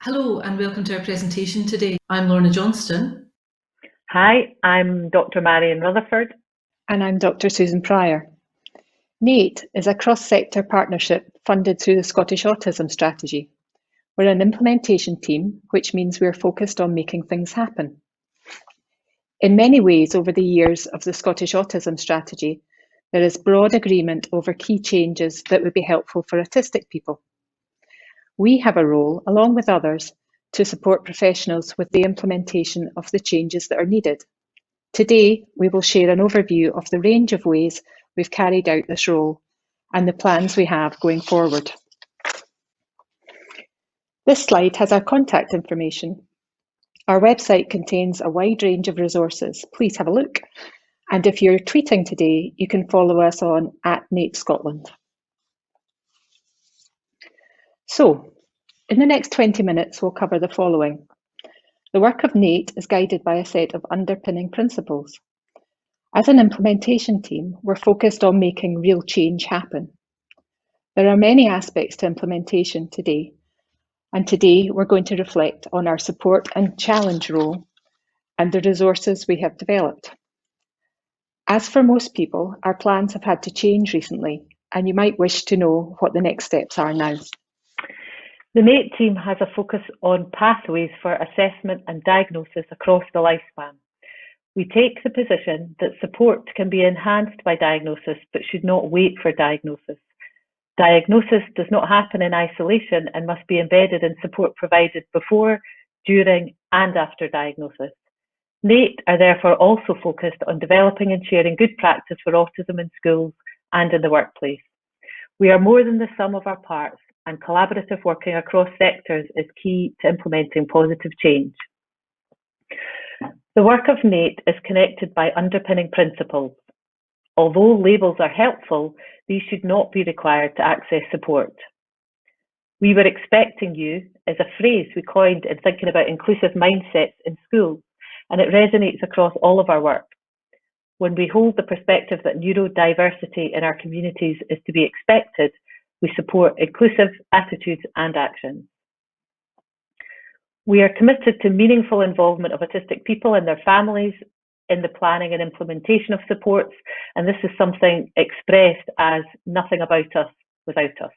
Hello and welcome to our presentation today. I'm Lorna Johnston. Hi, I'm Dr. Marion Rutherford. And I'm Dr. Susan Pryor. NAIT is a cross-sector partnership funded through the Scottish Autism Strategy. We're an implementation team, which means we're focused on making things happen. In many ways, over the years of the Scottish Autism Strategy, there is broad agreement over key changes that would be helpful for autistic people. We have a role, along with others, to support professionals with the implementation of the changes that are needed. Today, we will share an overview of the range of ways we've carried out this role and the plans we have going forward. This slide has our contact information. Our website contains a wide range of resources. Please have a look. And if you're tweeting today, you can follow us on @NAIT Scotland. So, in the next 20 minutes, we'll cover the following. The work of NAIT is guided by a set of underpinning principles. As an implementation team, we're focused on making real change happen. There are many aspects to implementation today, and today we're going to reflect on our support and challenge role and the resources we have developed. As for most people, our plans have had to change recently, and you might wish to know what the next steps are now. The NAIT team has a focus on pathways for assessment and diagnosis across the lifespan. We take the position that support can be enhanced by diagnosis but should not wait for diagnosis. Diagnosis does not happen in isolation and must be embedded in support provided before, during and after diagnosis. NAIT are therefore also focused on developing and sharing good practice for autism in schools and in the workplace. We are more than the sum of our parts, and collaborative working across sectors is key to implementing positive change. The work of NAIT is connected by underpinning principles. Although labels are helpful, these should not be required to access support. "We were expecting you" is a phrase we coined in thinking about inclusive mindsets in schools, and it resonates across all of our work. When we hold the perspective that neurodiversity in our communities is to be expected, we support inclusive attitudes and actions. We are committed to meaningful involvement of autistic people and their families in the planning and implementation of supports, and this is something expressed as nothing about us without us.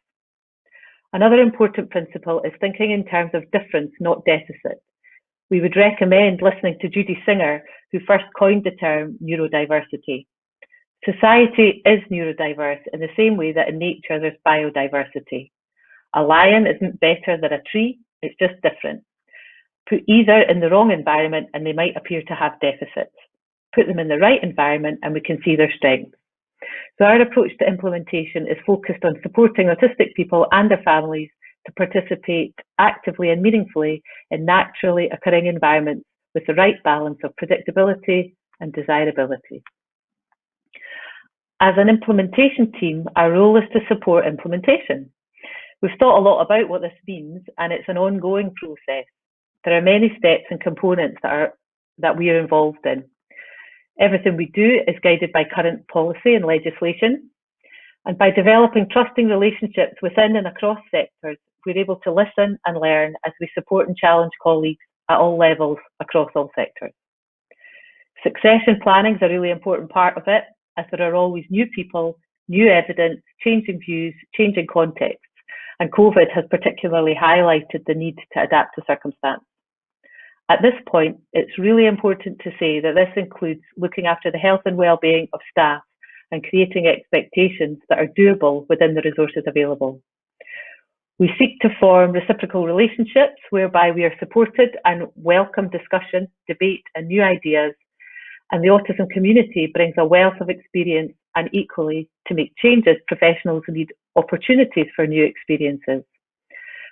Another important principle is thinking in terms of difference, not deficit. We would recommend listening to Judy Singer, who first coined the term neurodiversity. Society is neurodiverse in the same way that in nature there's biodiversity. A lion isn't better than a tree, it's just different. Put either in the wrong environment and they might appear to have deficits. Put them in the right environment and we can see their strengths. So our approach to implementation is focused on supporting autistic people and their families to participate actively and meaningfully in naturally occurring environments with the right balance of predictability and desirability. As an implementation team, our role is to support implementation. We've thought a lot about what this means, and it's an ongoing process. There are many steps and components that we are involved in. Everything we do is guided by current policy and legislation, and by developing trusting relationships within and across sectors, we're able to listen and learn as we support and challenge colleagues at all levels across all sectors. Succession planning is a really important part of it, as there are always new people, new evidence, changing views, changing contexts, and COVID has particularly highlighted the need to adapt to circumstance. At this point, it's really important to say that this includes looking after the health and well-being of staff and creating expectations that are doable within the resources available. We seek to form reciprocal relationships whereby we are supported and welcome discussion, debate, and new ideas. And the autism community brings a wealth of experience, and equally, to make changes, professionals need opportunities for new experiences.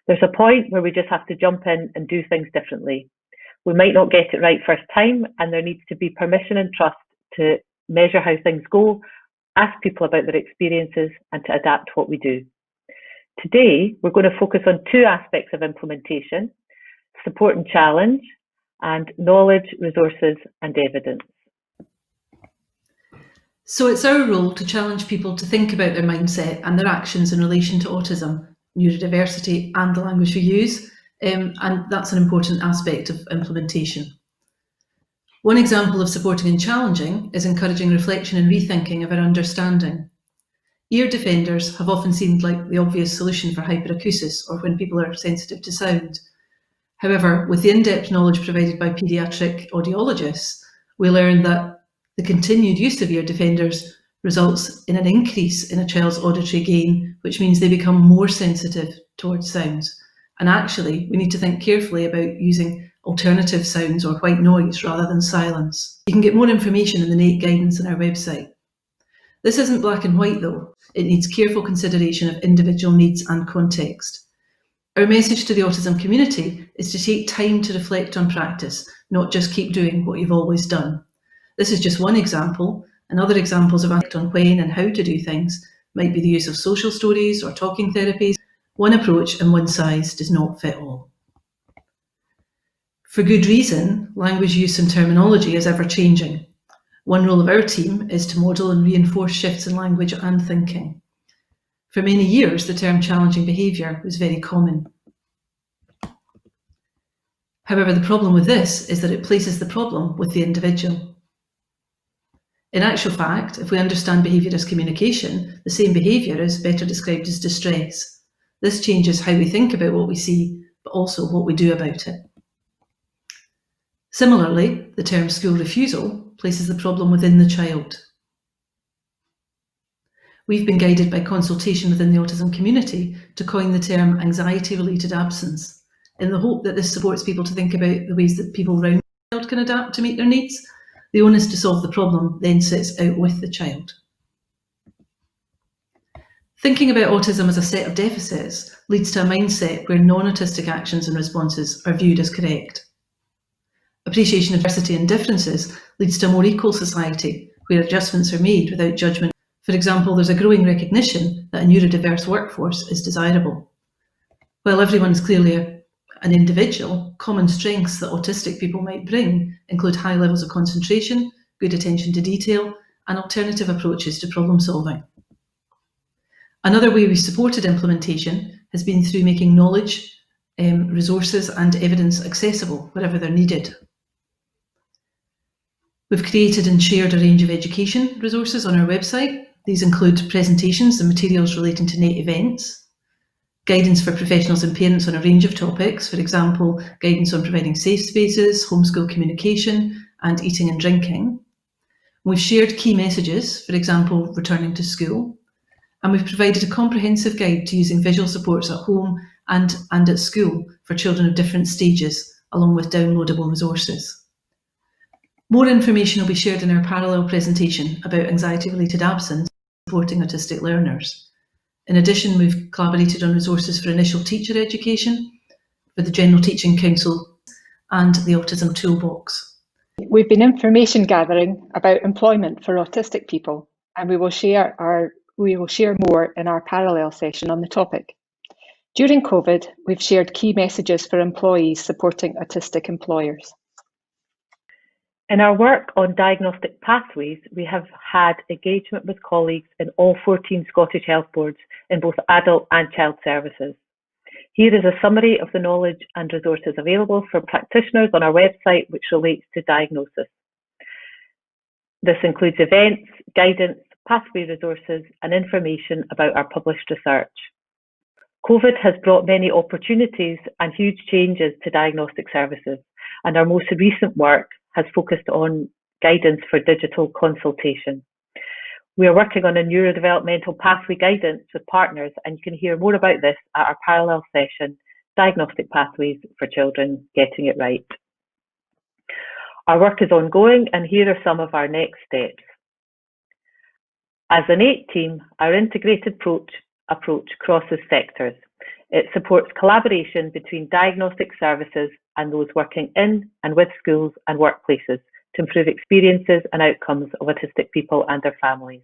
There's a point where we just have to jump in and do things differently. We might not get it right first time, and there needs to be permission and trust to measure how things go, ask people about their experiences, and to adapt what we do. Today, we're going to focus on two aspects of implementation: support and challenge, and knowledge, resources, and evidence. So it's our role to challenge people to think about their mindset and their actions in relation to autism, neurodiversity, and the language we use. and that's an important aspect of implementation. One example of supporting and challenging is encouraging reflection and rethinking of our understanding. Ear defenders have often seemed like the obvious solution for hyperacusis or when people are sensitive to sound. However, with the in-depth knowledge provided by paediatric audiologists, we learn that the continued use of ear defenders results in an increase in a child's auditory gain, which means they become more sensitive towards sounds. And actually, we need to think carefully about using alternative sounds or white noise rather than silence. You can get more information in the NAIT guidance on our website. This isn't black and white though. It needs careful consideration of individual needs and context. Our message to the autism community is to take time to reflect on practice, not just keep doing what you've always done. This is just one example, and other examples of act on when and how to do things might be the use of social stories or talking therapies. One approach and one size does not fit all. For good reason, language use and terminology is ever changing. One role of our team is to model and reinforce shifts in language and thinking. For many years, the term challenging behaviour was very common. However, the problem with this is that it places the problem with the individual. In actual fact, if we understand behaviour as communication, the same behaviour is better described as distress. This changes how we think about what we see, but also what we do about it. Similarly, the term school refusal places the problem within the child. We've been guided by consultation within the autism community to coin the term anxiety-related absence, in the hope that this supports people to think about the ways that people around the child can adapt to meet their needs. The onus to solve the problem then sits out with the child. Thinking about autism as a set of deficits leads to a mindset where non-autistic actions and responses are viewed as correct. Appreciation of diversity and differences leads to a more equal society where adjustments are made without judgment. For example, there's a growing recognition that a neurodiverse workforce is desirable. While everyone is clearly an individual, common strengths that autistic people might bring include high levels of concentration, good attention to detail, and alternative approaches to problem solving. Another way we've supported implementation has been through making knowledge, resources and evidence accessible wherever they're needed. We've created and shared a range of education resources on our website. These include presentations and materials relating to NAIT events, guidance for professionals and parents on a range of topics, for example, guidance on providing safe spaces, homeschool communication, and eating and drinking. We've shared key messages, for example, returning to school, and we've provided a comprehensive guide to using visual supports at home and at school for children of different stages, along with downloadable resources. More information will be shared in our parallel presentation about anxiety-related absence supporting autistic learners. In addition, we've collaborated on resources for initial teacher education, for the General Teaching Council and the Autism Toolbox. We've been information gathering about employment for autistic people, and we will share more in our parallel session on the topic. During COVID, we've shared key messages for employees supporting autistic employers. In our work on diagnostic pathways, we have had engagement with colleagues in all 14 Scottish Health Boards in both adult and child services. Here is a summary of the knowledge and resources available for practitioners on our website which relates to diagnosis. This includes events, guidance, pathway resources and information about our published research. COVID has brought many opportunities and huge changes to diagnostic services, and our most recent work has focused on guidance for digital consultation. We are working on a neurodevelopmental pathway guidance with partners, and you can hear more about this at our parallel session, Diagnostic Pathways for Children Getting It Right. Our work is ongoing, and here are some of our next steps. As a NAIT team, our integrated approach crosses sectors. It supports collaboration between diagnostic services and those working in and with schools and workplaces to improve experiences and outcomes of autistic people and their families.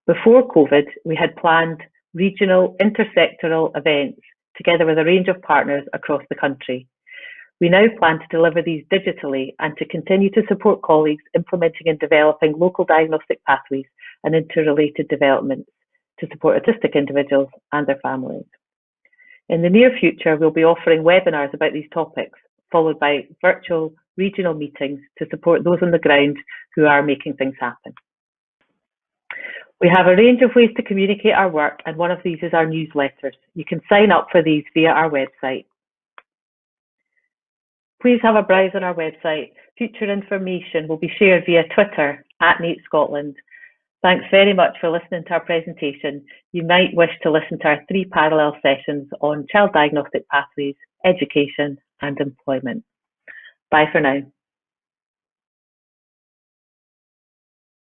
Before COVID, we had planned regional intersectoral events together with a range of partners across the country. We now plan to deliver these digitally and to continue to support colleagues implementing and developing local diagnostic pathways and interrelated developments to support autistic individuals and their families. In the near future, we'll be offering webinars about these topics, followed by virtual regional meetings to support those on the ground who are making things happen. We have a range of ways to communicate our work, and one of these is our newsletters. You can sign up for these via our website. Please have a browse on our website. Future information will be shared via Twitter @NAIT Scotland. Thanks very much for listening to our presentation. You might wish to listen to our 3 parallel sessions on child diagnostic pathways, education and employment. Bye for now.